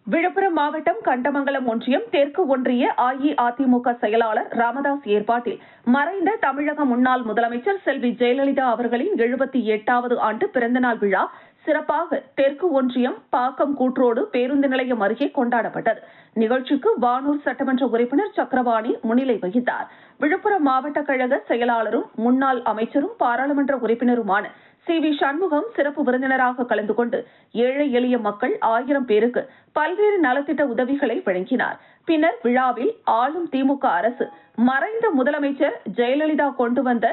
விழுப்புரம் மாவட்டம் கண்டமங்கலம் ஒன்றியம் தெற்கு ஒன்றிய அஇஅதிமுக செயலாளர் ராமதாஸ் ஏற்பாட்டில் மறைந்த தமிழக முன்னாள் முதலமைச்சர் செல்வி ஜெயலலிதா அவர்களின் 78வது ஆண்டு பிறந்தநாள் விழா சிறப்பாக தெற்கு ஒன்றியம் பாக்கம் கூட்ரோடு பேருந்து நிலையம் அருகே கொண்டாடப்பட்டது. நிகழ்ச்சிக்கு வானூர் சட்டமன்ற உறுப்பினர் சக்கரபாணி முன்னிலை வகித்தார். விழுப்புரம் மாவட்ட கழக செயலாளரும் முன்னாள் அமைச்சரும் பாராளுமன்ற உறுப்பினருமான சி வி சண்முகம் சிறப்பு விருந்தினராக கலந்து கொண்டு ஏழை எளிய மக்கள் 1000 பேருக்கு பல்வேறு நலத்திட்ட உதவிகளை வழங்கினார். பின்னர் விழாவில் ஆளும் திமுக அரசு மறைந்த முதலமைச்சர் ஜெயலலிதா கொண்டு வந்த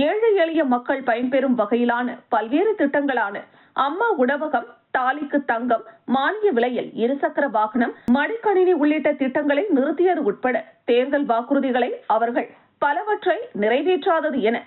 ஏழை எளிய மக்கள் பயன்பெறும் வகையிலான பல்வேறு திட்டங்களான அம்மா உணவகம், தாலிக்கு தங்கம், மானிய விலையில் இருசக்கர வாகனம், மடிக்கணினி உள்ளிட்ட திட்டங்களை நிறுத்தியது உட்பட தேர்தல் வாக்குறுதிகளை அவர்கள் பலவற்றை நிறைவேற்றாதது என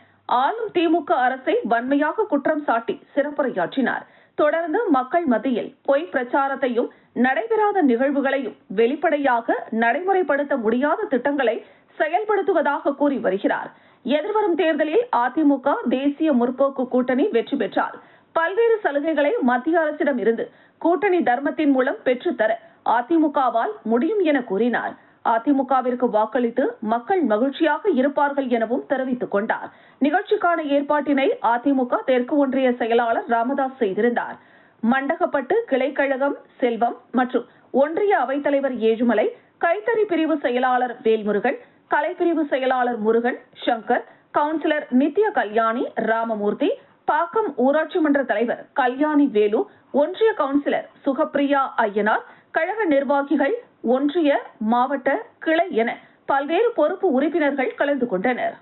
ஆளும் திமுக அரசை வன்மையாக குற்றம் சாட்டி சிறப்புரையாற்றினார். தொடர்ந்து மக்கள் மத்தியில் பொய் பிரச்சாரத்தையும் நடைபெறாத நிகழ்வுகளையும் வெளிப்படையாக நடைமுறைப்படுத்த முடியாத திட்டங்களை செயல்படுத்துவதாக கூறி வருகிறார். எதிர்வரும் தேர்தலில் அதிமுக தேசிய முற்போக்கு கூட்டணி வெற்றி பெற்றால் பல்வேறு சலுகைகளை மத்திய அரசிடம் இருந்து கூட்டணி தர்மத்தின் மூலம் பெற்றுத்தர அதிமுகவால் முடியும் என கூறினார். அதிமுகவிற்கு வாக்களித்து மக்கள் மகிழ்ச்சியாக இருப்பார்கள் எனவும் தெரிவித்துக் கொண்டார். நிகழ்ச்சிக்கான ஏற்பாட்டினை அதிமுக தெற்கு ஒன்றிய செயலாளர் ராமதாஸ் செய்திருந்தார். மண்டகப்பட்டு கிளைக்கழகம் செல்வம் மற்றும் ஒன்றிய அவைத்தலைவர் ஏழுமலை, கைத்தறி பிரிவு செயலாளர் வேல்முருகன், கலைப்பிரிவு செயலாளர் முருகன், சங்கர், கவுன்சிலர் நித்ய கல்யாணி ராமமூர்த்தி, பாக்கம் ஊராட்சி மன்ற தலைவர் கல்யாணி வேலு, ஒன்றிய கவுன்சிலர் சுகப்பிரியா ஐயனார், கழக நிர்வாகிகள், ஒன்றிய, மாவட்ட, கிளை என பல்வேறு பொறுப்பு உறுப்பினர்கள் கலந்து கொண்டனர்.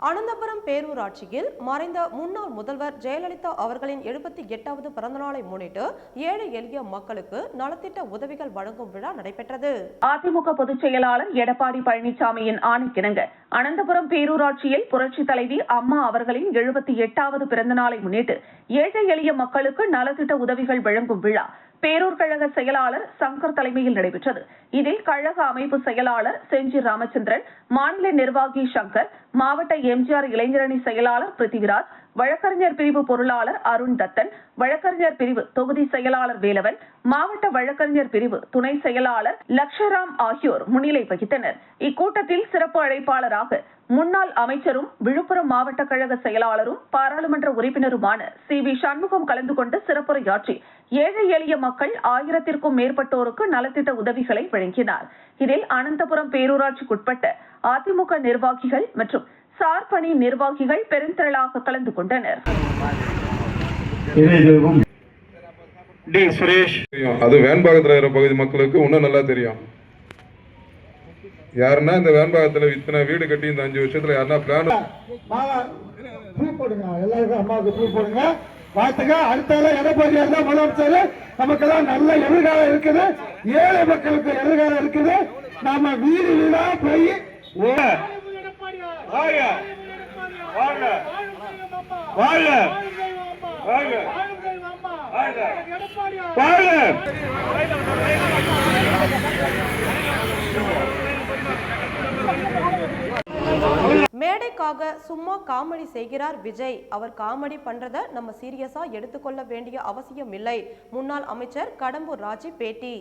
அனந்தபுரம் பேரூராட்சியில் மறைந்த முன்னாள் முதல்வர் ஜெயலலிதா அவர்களின் 78வது பிறந்தநாளை முன்னிட்டு ஏழை எளிய மக்களுக்கு நலத்திட்ட உதவிகள் வழங்கும் விழா நடைபெற்றது. அதிமுக பொதுச் செயலாளர் எடப்பாடி பழனிசாமியின் ஆணைக்கிணங்க அனந்தபுரம் பேரூராட்சியில் புரட்சி தலைவி அம்மா அவர்களின் 78வது பிறந்தநாளை முன்னிட்டு ஏழை எளிய மக்களுக்கு நலத்திட்ட உதவிகள் வழங்கும் விழா பேரூர் கழக செயலாளர் சங்கர் தலைமையில் நடைபெற்றது. இதில் கழக அமைப்பு செயலாளர் செஞ்சி ராமச்சந்திரன், மாநில நிர்வாகி சங்கர், மாவட்ட எம்ஜிஆர் இளைஞரணி செயலாளர் பிருத்திவிராஜ், வழக்கறிஞர் பிரிவு பொருளாளர் அருண் தத்தன், வழக்கறிஞர் பிரிவு தொகுதி செயலாளர் வேலவன், மாவட்ட வழக்கறிஞர் பிரிவு துணை செயலாளர் லட்சராம் ஆகியோர் முன்னிலை வகித்தனர். இக்கூட்டத்தில் சிறப்பு அழைப்பாளராக முன்னாள் அமைச்சரும் விழுப்புரம் மாவட்ட கழக செயலாளரும் பாராளுமன்ற உறுப்பினருமான சி.வி. சண்முகம் கலந்து கொண்டு சிறப்புரையாற்றி ஏழை எளிய மக்கள் 1000க்கும் மேற்பட்டோருக்கு நலத்திட்ட உதவிகளை வழங்கினார். இதில் அனந்தபுரம் பேரூராட்சிக்குட்பட்ட அதிமுக நிர்வாகிகள் மற்றும் சார்பணி நிர்வாகிகள் பெருந்திரளாக கலந்து கொண்டனர். அது வேன்பாகத்தில் இருக்கிற பகுதி மக்களுக்கு இன்னும் நல்லா தெரியும். யாருன்னா இந்த வேன்பாகத்துல இத்தனை வீடு கட்டி இந்த 5 வருஷத்துல யாருன்னா பிளான் போடுங்க, எல்லாருக்கும் அம்மாவுக்கு பூ போடுங்க, பார்த்துங்க. அடுத்த எடப்பாடியா தான் முதலமைச்சர். நமக்கெல்லாம் நல்ல எதிர்காலம் இருக்குது, ஏழை மக்களுக்கு எதிர்காலம் இருக்குது. நாம வீடு வீடா போய் மேடைக்காக சும்மா காமெடி செய்கிறார் விஜய். அவர் காமெடி பண்றத நம்ம சீரியஸா எடுத்துக்கொள்ள வேண்டிய அவசியம் இல்லை. முன்னாள் அமைச்சர் கடம்பூர் ராஜு பேட்டி.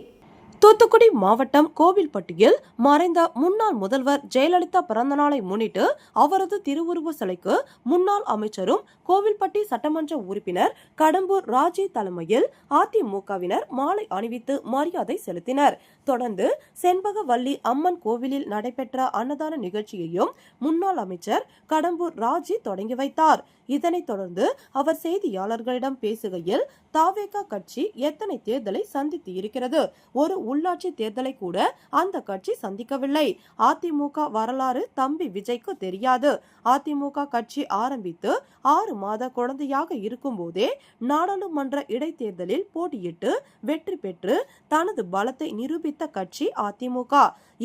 தூத்துக்குடி மாவட்டம் கோவில்பட்டியில் மறைந்த முன்னாள் முதல்வர் ஜெயலலிதா பிறந்தநாளை முன்னிட்டு அவரது திருவுருவ சிலைக்கு முன்னாள் அமைச்சரும் கோவில்பட்டி சட்டமன்ற உறுப்பினர் கடம்பூர் ராஜு தலைமையில் அதிமுகவினர் மாலை அணிவித்து மரியாதை செலுத்தினர். தொடர்ந்து செண்பகவல்லி அம்மன் கோவிலில் நடைபெற்ற அன்னதான நிகழ்ச்சியையும் முன்னாள் அமைச்சர் கடம்பூர் ராஜு தொடங்கி வைத்தார். இதனைத் தொடர்ந்து அவர் செய்தியாளர்களிடம் பேசுகையில் தாவேகா கட்சி எத்தனை தேர்தலை சந்தித்து இருக்கிறது, ஒரு உள்ளாட்சி தேர்தலை கூட அந்த கட்சி சந்திக்கவில்லை. அதிமுக வரலாறு தம்பி விஜய்க்கு தெரியாது. அதிமுக கட்சி ஆரம்பித்து 6 மாத குழந்தையாக இருக்கும் போதே நாடாளுமன்ற இடைத்தேர்தலில் போட்டியிட்டு வெற்றி பெற்று தனது பலத்தை நிரூபித்த கட்சி அதிமுக.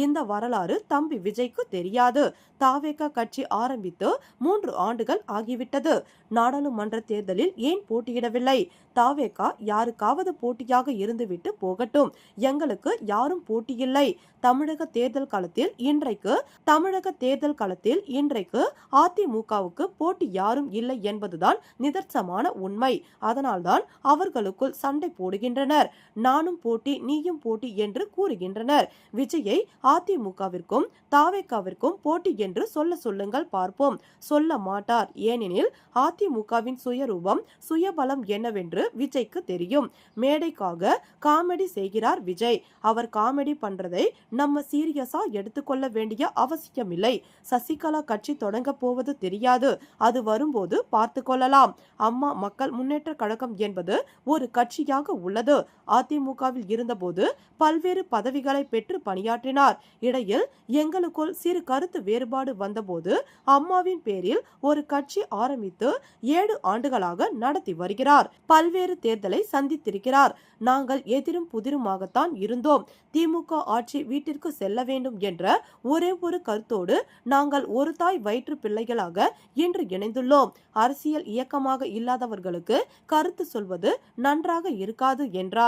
இந்த வரலாறு தம்பி விஜய்க்கு தெரியாது. தாவேகா கட்சி ஆரம்பித்து 3 ஆண்டுகள் ஆகிவிட்டது. நாடாளுமன்ற தேர்தலில் ஏன் போட்டியிடவில்லை? தாவேகா யாருக்காவது போட்டியாக இருந்துவிட்டு போகட்டும். எங்களுக்கு யாரும் போட்டியில்லை. தமிழக தேர்தல் களத்தில் இன்றைக்கு அதிமுகவுக்கு போட்டி யாரும் இல்லை என்பதுதான் நிதர்சனமான உண்மை. அதனால்தான் அவர்களுக்குள் சண்டை போடுகின்றனர். நானும் போட்டி நீயும் போட்டி என்று கூறுகின்றனர். விஜயை அதிமுகவிற்கும் தாவேகாவிற்கும் போட்டி என்று சொல்லுங்கள் பார்ப்போம். சொல்ல மாட்டார். ஏனெனில் அதிமுகவின் சுயரூபம் சுயபலம் என்னவென்று விஜய்க்கு தெரியும். மேடைக்காக காமெடி செய்கிறார் விஜய். அவர் காமெடி பண்றதை நம்ம சீரியஸா எடுத்துக்கொள்ள வேண்டிய அவசியமில்லை. சசிகலா கட்சி தொடங்க போவது தெரியாது. அது வரும்போது பார்த்து கொள்ளலாம். அம்மா மக்கள் முன்னேற்ற கழகம் என்பது ஒரு கட்சியாக உள்ளது. அதிமுகவில் இருந்தபோது பல்வேறு பதவிகளை பெற்று பணியாற்றினார். இடையில் எங்களுக்குள் சிறு கருத்து வேறுபாடு வந்தபோது அம்மாவின் பேரில் ஒரு கட்சி ஆரம்பித்து 7 ஆண்டுகளாக நடத்தி வருகிறார். பல்வேறு தேர்தலை சந்தித்திருக்கிறார். நாங்கள் எதிரும் புதிருமாகத்தான் இருந்தோம். திமுக ஆட்சி வீட்டிற்கு செல்ல வேண்டும் என்ற ஒரே ஒரு கருத்தோடு நாங்கள் ஒரு தாய் வயிற்று பிள்ளைகளாக இன்று இணைந்துள்ளோம். அரசியல் இயக்கமாக இல்லாதவர்களுக்கு கருத்து சொல்வது நன்றாக இருக்காது என்றார்.